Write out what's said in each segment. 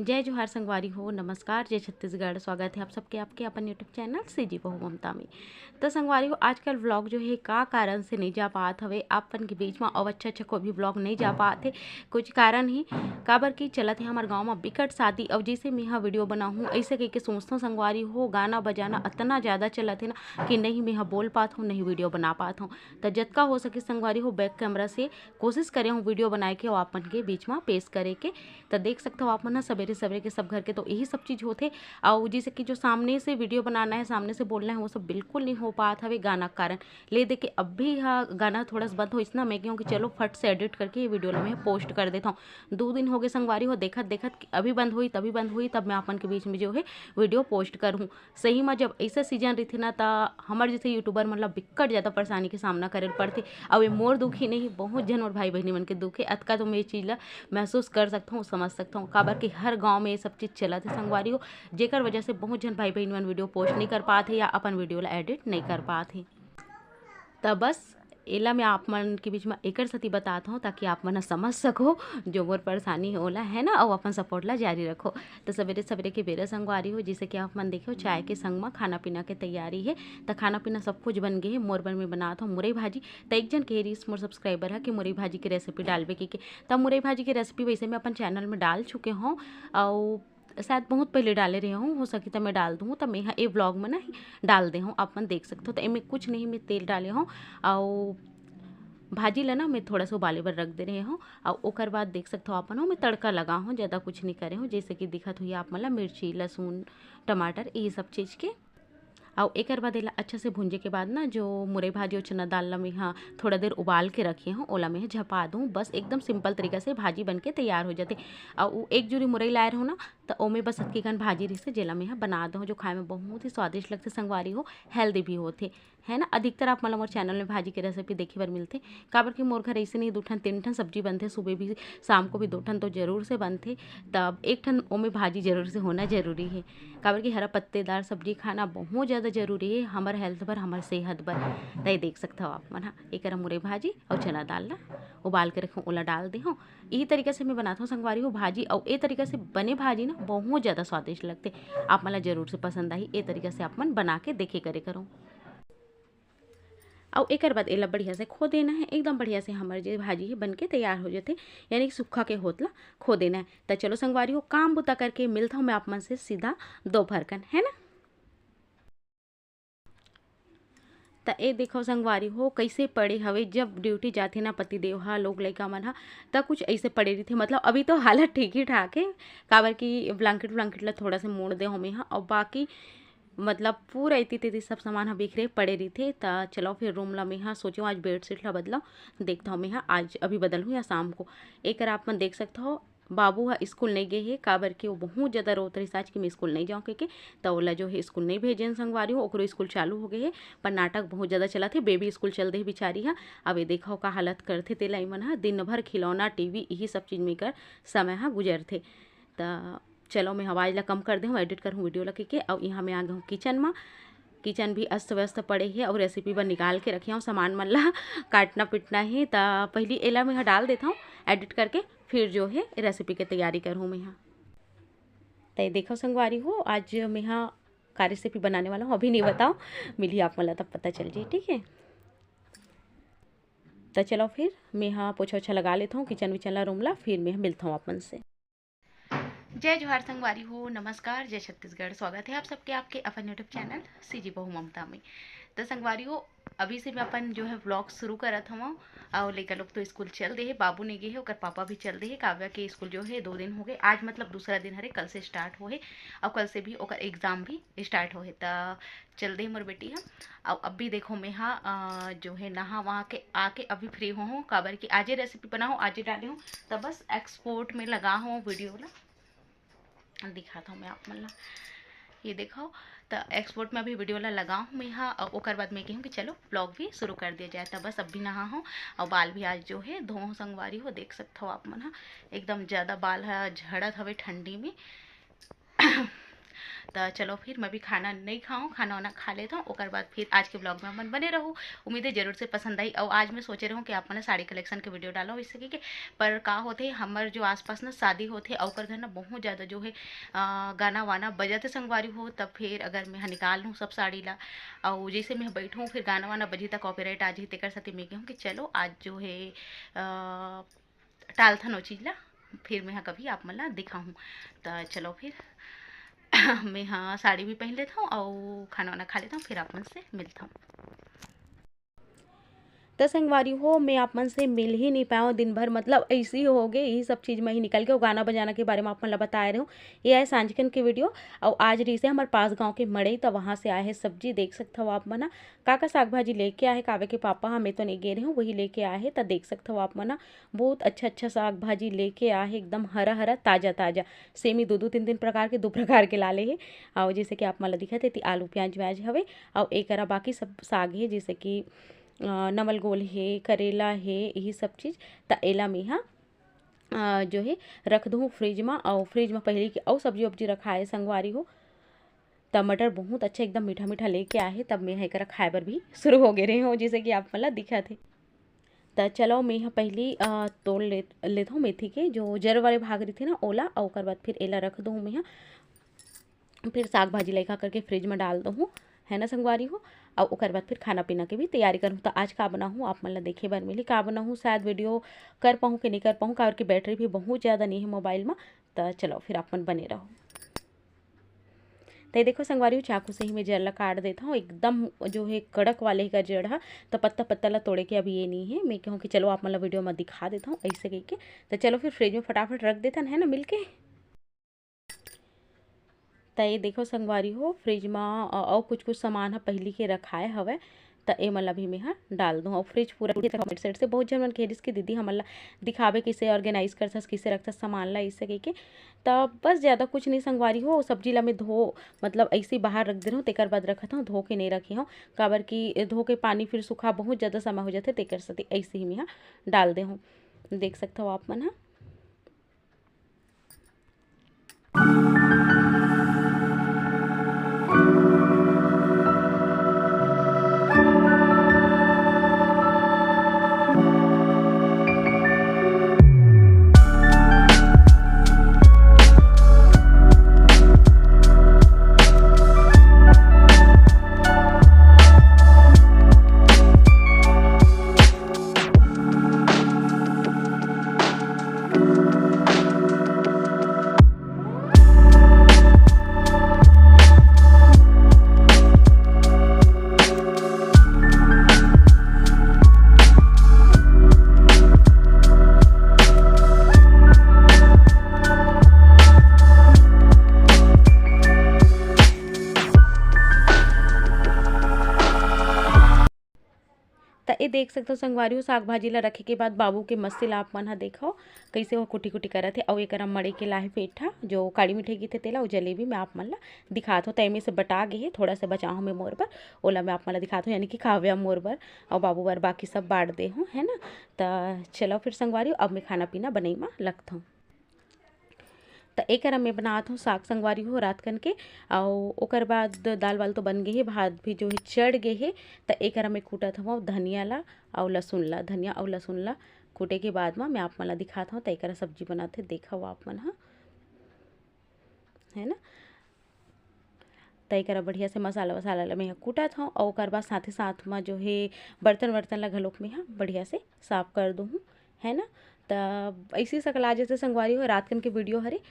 जय जोहार संगवारी हो, नमस्कार, जय छत्तीसगढ़। स्वागत है आप सबके आपके अपन यूट्यूब चैनल सीजी बहू ममता में। तो संगवारी हो, आजकल व्लॉग जो है का कारण से नहीं जा पात हवे अपन के बीच में। अब अच्छा कोई भी व्लॉग नहीं जा पाते, कुछ कारण ही काबर की चलत है हमारे गाँव में बिकट शादी। अब जैसे मैं यहाँ वीडियो बनाऊँ ऐसे कह के सोचता हूँ संगवारी हो, गाना बजाना इतना ज़्यादा चलत है ना कि नहीं मैं यहाँ बोल पात हूँ, नहीं वीडियो बना पात हूँ। तो जतका हो सके संगवारी हो बैक कैमरा से कोशिश करे हूँ वीडियो बनाए के और अपन के बीच में पेश करे के। तो देख सकते हो आप मन सवेरे सवेरे के सब घर के तो यही सब चीज़ होते। और जैसे कि जो सामने से वीडियो बनाना है, सामने से बोलना है, वो सब बिल्कुल नहीं हो पाता हवे गाना के कारण। ले दे के अब भी गाना थोड़ा सा बंद हो इसना मैं कहूँ कि चलो फट से एडिट करके ये वीडियो मैं पोस्ट कर देता हूँ। 2 दिन हो गए संगवारी हो, देखत देखत अभी बंद हुई तभी बंद हुई, तब मैं अपन के बीच में जो है वीडियो पोस्ट करूँ। सही में जब ऐसा सीजन रही थी ना तो हमारे जैसे यूट्यूबर मतलब बिकट ज़्यादा परेशानी के सामना करे पड़ते। अब ये मोर दुखी नहीं, बहुत जन और भाई बहनी मन के दुखे अतका तो मैं ये चीज़ ला महसूस कर सकता हूँ, समझ सकता हूँ। काबर कि हर गांव में ये सब चीज़ चलत है संगवारी हो, जेकर वजह से बहुत जन भाई बहन मन वीडियो पोस्ट नहीं कर पाते या अपन वीडियो ला एडिट नहीं कर पाते। तब बस एला मैं आप मन के बीच में एकर सती बताता हूँ ताकि आप मन समझ सको जो मोर परेशानी होला है ना, और अपन सपोर्ट ला जारी रखो। तो सवेरे सवेरे के बेरा संगवारी हो, जैसे कि आप मन देखो चाय के संग में खाना पीना के तैयारी है। तो खाना पीना सब कुछ बन गए है। मोर बर में बनाता हूँ मुरई भाजी। तो एक जन कह रही मोर सब्सक्राइबर है कि मुरई भाजी की रेसिपी डालबे की। तब मुरई भाजी की रेसिपी वैसे मैं अपन चैनल में डाल चुके हूँ और शायद बहुत पहले डाले रहे हूँ, हो सके तो मैं डाल दूँ। तो मैं ये व्लॉग में ना डाल दे हूँ, आप मन देख सकते हो। तो इनमें कुछ नहीं, मैं तेल डाले हूँ और भाजी ला ना मैं थोड़ा सा उबाले बर रख दे रहे हूँ। और ओकर बाद देख सकते हो अपन मैं तड़का लगा हूँ, ज़्यादा कुछ नहीं करे हूँ। जैसे कि दिखत हुई आप मतलब मिर्ची लहसुन टमाटर ये सब चीज़ के। और एक बाद एला अच्छा से भूंजे के बाद ना जो मुरई भाजी और चना दाल ला मैं हाँ थोड़ा देर उबाल के रखी हूँ, ओला मैं झपा दूँ। बस एकदम सिंपल तरीका से भाजी बन के तैयार हो जाते। और वो एक जुरी मुरई लाए रहो ना तो ओमे बस अतकी कन भाजी रही से जेला मैं बना दूँ, जो खाए में बहुत ही स्वादिष्ट लगते संगवारी हो, हेल्दी भी होते है ना। अधिकतर आप मतलब मोर चैनल में भाजी की रेसिपी देखे बर मिलते। काबर कि मोर घर ऐसे नहीं 2 ठन 3 ठन सब्जी बनते, सुबह भी शाम को भी 2 ठन तो जरूर से बनते। तब एक ठन ओमे भाजी जरूर से होना जरूरी है। काबर कि हरा पत्तेदार सब्जी खाना बहुत ज़्यादा जरूरी है हमारे हेल्थ पर, हमारे सेहत पर। तय देख सकते हो आप मन हाँ एक मुरई भाजी और चना दाल ला उबाल के रखूँ, ओला डाल दे हूँ। यही तरीके से मैं बनाता हूँ संगवारी हो भाजी। और ये तरीके से बने भाजी ना बहुत ज़्यादा स्वादिष्ट लगते। आप मला जरूर से पसंद आई, ये तरीके से आप मन बना के देखे करे करो। और एक बाद एला बढ़िया से खो देना है, एकदम बढ़िया से हमारे जो भाजी है बन के तैयार हो जाते, यानी कि सूखा के होतला खो देना है। तो चलो संगवारी हो काम बुता करके मिलता हूँ मैं आप मन से सीधा दोपहर कन, है ना। तो ए देखो संगवारी हो कैसे पड़े हवे, जब ड्यूटी जाते ना पति देव हा लोग लइका मन हा तो कुछ ऐसे पड़े रही थे। मतलब अभी तो हालत ठीक ही ठाक है, काबर की ब्लैंकेट व्लैंकेट ला थोड़ा से मोड़ दे हमें हाँ। और बाकी मतलब पूरा इतनी तेती सब सामान हाँ बिखरे पड़े रही थे। तो चलो फिर रूम ला में हाँ सोचो आज बेडशीट ला बदलाओ, देखता हूँ मैं हाँ आज अभी बदल हूँ या शाम को। एक आप मन देख सकते हो बाबू हा स्कूल नहीं गए है, काबर के वो बहुत ज़्यादा रोत रही आज कि मैं स्कूल नहीं जाऊँ के। तो ओला जो है स्कूल नहीं भेजे संगवारी हो, ओकरो स्कूल चालू हो गए है। पर नाटक बहुत ज़्यादा चला थे, बेबी स्कूल चल दे बेचारी हाँ। अब ये देखो का हालत करते तेला मन हाँ, दिन भर खिलौना टीवी यही सब चीज़ में कर समय हाँ गुजरते। तो चलो मैं आवाज़ ला कम कर दूँ, एडिट करूँ वीडियो लगे के। और यहाँ मैं आ गई हूँ किचन में। किचन भी अस्त व्यस्त पड़े है और रेसिपी पर निकाल के रखी हूँ, सामान मन ला काटना पिटना है। तो पहली एला मैं यहाँ डाल देता हूँ एडिट करके, फिर जो है रेसिपी की तैयारी करूँ मैं यहाँ। तो देखो संगवारी हो आज मैं यहाँ का रेसिपी बनाने वाला हूँ, अभी नहीं बताओ, मिली आप मला तब पता चल जाए, ठीक है। तो चलो फिर मैं यहाँ पोछा ओछा लगा लेता हूँ किचन विचन ला रूम ला, फिर मैं मिलता हूँ अपन से। जय जोहार संगवारी हो, नमस्कार, जय छत्तीसगढ़। स्वागत है आप सबके आपके अपन यूट्यूब चैनल सीजी बहू ममता में। तो संगवारी हो अभी से मैं अपन जो है व्लॉग शुरू करत हूँ। और लइका लोग तो स्कूल चल दे है, बाबू नहीं गए है, ओकर पापा भी चल दे है। काव्या के स्कूल जो है 2 दिन हो गए, आज मतलब दूसरा दिन हरे, कल से स्टार्ट हो है। और कल से भी ओकर एग्जाम भी स्टार्ट हो है। तो चल दे मोर बेटी हाँ। और अब भी देखो मैं हाँ जो है नहा वहाँ के आके अभी फ्री हूँ, काबर की आज ही रेसिपी बनाऊँ आज ही डाली हूँ। तो बस एक्सपोर्ट में लगा हूँ वीडियो ला, दिखाता हूँ मैं आप मन ला, ये देखो। तो एक्सपोर्ट में अभी वीडियो ला लगा हूँ मैं यहाँ। और ओकर बाद मैं कहूँ कि चलो ब्लॉग भी शुरू कर दिया जाए। तो बस अब भी नहा हूँ और बाल भी आज जो है धो संगवारी हो, देख सकते हो आप मन हाँ एकदम ज़्यादा बाल है झड़त हवे ठंडी में। तो चलो फिर मैं भी खाना नहीं खाऊँ, खाना वाना खा लेता हूँ, और बाद फिर आज के ब्लॉग में अपन बने रहूँ। उम्मीद है जरूर से पसंद आई। और आज मैं सोचे रहूँ कि आप मैंने साड़ी कलेक्शन के वीडियो डालो इससे कि पर का होते हमारे जो आसपास ना शादी होते और ओकर घर ना बहुत ज़्यादा जो है गाना वाना बजाते संगवारी हो, तब फिर अगर मैं निकाल लूँ सब साड़ी ला और जैसे मैं बैठूँ फिर गाना वाना बजी तक कॉपीराइट आज ही तेकर साथी मैं कहूँ कि चलो आज जो है टाल था नो चीज ला, फिर मैं कभी आप मला दिखाऊँ। तो चलो फिर मैं हाँ साड़ी भी पहन लेता हूँ और खाना वाना खा लेता हूँ, फिर आप मन से मिलता हूँ। तो संगवारी हो मैं आप मन से मिल ही नहीं पाया दिन भर, मतलब ऐसे ही हो गए यही सब चीज़ में ही निकल के और गाना बजाना के बारे में आप मन बता रहे हो। ये है सांझकन की वीडियो। और आज रही से हमारे पास गांव के मड़ई, तो वहाँ से आए हैं सब्जी, देख सकते हो आप मना काका साग भाजी लेके आए, कावे के पापा, हमें तो नहीं गे रहे हूँ, वही लेके आए हैं। तो देख सकते हो आप मना बहुत अच्छा अच्छा साग भाजी लेके आए, एकदम हरा हरा ताज़ा ताज़ा। सेमी दो दो तीन तीन प्रकार के, दो प्रकार के लाले है। और जैसे कि आप मला दिखा थे आलू प्याज व्याज हवे, और एक बाकी सब साग है जैसे कि नवल गोल है, करेला है, यही सब चीज़। तो एला में हाँ जो है रख दूँ फ्रिज में, और फ्रिज में पहले की और सब्जी वब्जी रखा है संगवारी हो। टमाटर बहुत अच्छा एकदम मीठा मीठा लेके आए हैं, तब मैं है कर खाए बर भी शुरू हो गए रहे हो जैसे कि आप मतलब दिखा थे। तो चलो मैं यहाँ पहली तोड़ लेता हूँ मेथी के जो जड़ वाले भाग रही थी ना ओला, और ओकर बाद फिर एला रख दूँ मैं यहाँ, फिर साग भाजी लेखा करके फ्रिज में डाल दूँ, है ना संगवारी हो। और ओकर बाद फिर खाना पीना की भी तैयारी करूँ। तो आज का बनाऊँ आप मतलब देखे बार मिली का बनाऊँ, शायद वीडियो कर पाऊँ कि नहीं कर पाऊँ, कारण की बैटरी भी बहुत ज़्यादा नहीं है मोबाइल में। तो चलो फिर अपन बने रहो। तो देखो संगवारी हो चाकू से ही मैं जड़ ला काट देता हूँ, एकदम जो है कड़क वाले का जड़ है। तो पत्ता पत्ता ला तोड़े के अभी ये नहीं है, मैं कहूँ कि चलो आप मतलब वीडियो में दिखा देता हूँ ऐसे कह के। तो चलो फिर फ्रिज में फटाफट रख देता है ना मिलके। तो ये देखो संगवारी हो फ्रिज में और कुछ कुछ सामान है पहली के रखाए हवे। तो ये मतलब भी मैं हाँ डाल दूँ, और फ्रिज पूरा कमेंट साइड से बहुत जन मन कह कि दीदी हमला दिखावे किसे ऑर्गेनाइज कर सस, किसे रख सस सामान ला इससे कह के। तो बस ज़्यादा कुछ नहीं संगवारी हो, सब्जी ला मैं धो मतलब ऐसे ही बाहर रख दे रहा हूँ, तेकर बाद रखा था धो के नहीं रखी हूँ, काबर की धो के पानी फिर सूखा बहुत ज़्यादा समय हो जाते, तेकर से ऐसे ही मैं हाँ डाल दे हूँ। देख सकते हो आप मन हाँ। तो ये देख सकते हो संगवारी हो साग भाजी ला रखे के बाद बाबू के मस्त ला आप मन हा देखो कैसे वो कुटी कुटी करत है। और एक मड़े के लाहे पेठा जो काली मिठाई की थे तेला, वो जलेबी में आप मन ला दिखात हो। तय में से बटा गए है, थोड़ा सा बचा हूँ मैं मोर पर, ओला मैं आप मन ला दिखात हूँ, यानी कि खाव्या मोर बर और बाबू बर बाकी सब बांट दे हूँ, है ना। तो चलो फिर संगवारी अब मैं खाना पीना बनई में लगता हूँ। तो एक मैं बनात हूँ साग संगवारी हो रात कन के, और ओकर बाद दाल वाल तो बन गए है, भात भी जो है चढ़ गए है। तो एक मैं कूटत हूँ धनिया ला और लहसुन ला, धनिया और लहसुन ला कूटे के बाद में मैं आप मन ला दिखाता हूँ। तो एक सब्जी बनाते देखा हो आप मन हाँ, है ना। तो एक बढ़िया से मसाला वसाला ला मैं कूटत हूँ, और ओकर बाद साथ ही साथ में जो है बर्तन वर्तन ला घलोक में हाँ बढ़िया से साफ कर दूँ, है ना। तो ऐसी सकला जैसे संगवारी हो रात कन के वीडियो हरे।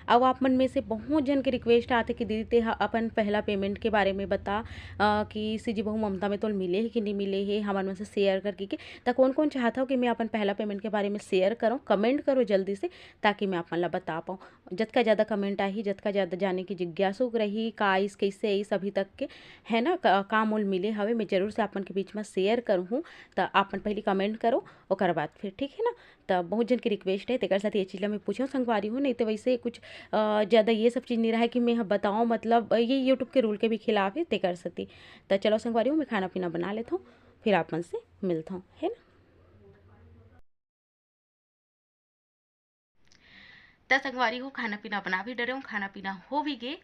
अब आप मन में से बहुत जन के रिक्वेस्ट आते कि दीदी ते अपन पहला पेमेंट के बारे में बता कि सीजी बहू ममता में तो मिले है कि नहीं मिले है, हमारे मन से शेयर करके के। तो कौन कौन चाहता हो कि मैं अपन पहला पेमेंट के बारे में शेयर करूँ, कमेंट करो जल्दी से, ताकि मैं अपन ला बता पाऊँ। जतका ज़्यादा कमेंट आई जतका ज़्यादा जाने की जिज्ञासुक रही का आइस कैसे आइस अभी तक के, है ना, का मोल मिले हवे मैं जरूर से अपन के बीच में शेयर करूँ। तो अपन पहले कमेंट करो ओकर बाद फिर, ठीक है ना। तो बहुत जन की रिक्वेस्ट है तेकर साथ ये चीज़ मैं पूछूँ संगवारी हूँ, नहीं तो वैसे कुछ ज़्यादा ये सब चीज़ नहीं रहा है कि मैं यहाँ बताऊँ, मतलब ये यूट्यूब के रूल के भी खिलाफ है ते कर सकती। तो चलो संगवारी हूँ मैं खाना पीना बना लेता हूँ, फिर आप मन से मिलता हूँ, है ना। त संगवारी हो खाना पीना बना भी डरे हूँ, खाना पीना हो भी गए।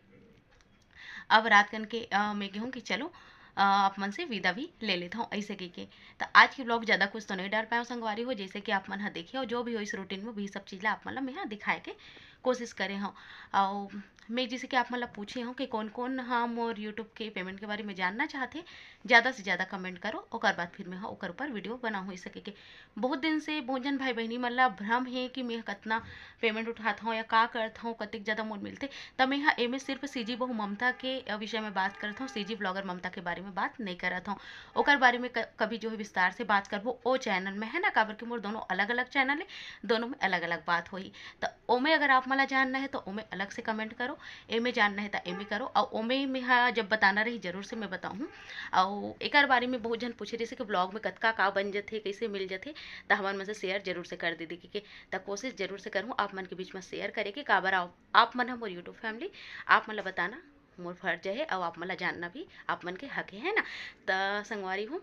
अब रात कन के मैं कहूँ कि चलो आप मन से विदा भी ले लेता हूँ ऐसे कह के। तो आज की ब्लॉग ज़्यादा कुछ तो नहीं डाल पाया हूँ संगवारी हो, जैसे कि आप मन हाँ देखे हो जो भी हो इस रूटीन में भी सब चीज़ आप मतलब मैं यहाँ दिखाए के कोशिश करे हूँ। और मैं जैसे कि आप मतलब पूछे हूँ कि कौन कौन हम और यूट्यूब के पेमेंट के बारे में जानना चाहते, ज़्यादा से ज़्यादा कमेंट करो और बाद फिर मैं हाँ ओकर ऊपर वीडियो बना हो सके के। बहुत दिन से बहुत जन भाई बहनी मतलब भ्रम है कि मैं कितना पेमेंट उठाता हूँ या का करता हूँ, कतिक ज़्यादा मोल मिलते। तब मैं यहाँ एम सिर्फ सीजी बहू ममता के विषय में बात करता हूँ, सीजी ब्लॉगर ममता के बारे में बात नहीं करता हूँ। ओकर बारे में कभी जो है विस्तार से बात करबो ओ चैनल में है ना, काबर के मोर दोनों अलग अलग चैनल है, दोनों में अलग अलग बात होई। तो ओमे अगर आप मला जानना है तो ओमे अलग से कमेंट करो, एमे जानना है तो एमे करो। और ओमे में हाँ जब बताना रही जरूर से मैं बताऊँ। और एक बारे में बहुत जन पूछे रही कि ब्लॉग में कतका का बन जाते कैसे मिल जाते, तो हमारे में से शेयर जरूर से कर दे दी कि तो कोशिश जरूर से करूँ आप मन के बीच में शेयर करे कि काबर आप मन हम और यूट्यूब फैमिली आप मतलब बताना मोर फर्ज है और आप मतलब जानना भी आप मन के हक है ना। तो संगवारी हूँ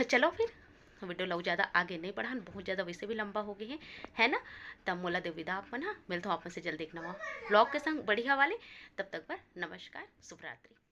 चलो फिर वीडियो लोग ज़्यादा आगे नहीं बढ़ान, बहुत ज़्यादा वैसे भी लंबा हो गए है ना। तब मोला देव विदा आप मन हाँ मिलता हूँ आप में से जल्द एक नवा ब्लॉग के संग बढ़िया वाले। तब तक पर नमस्कार, शुभ रात्रि।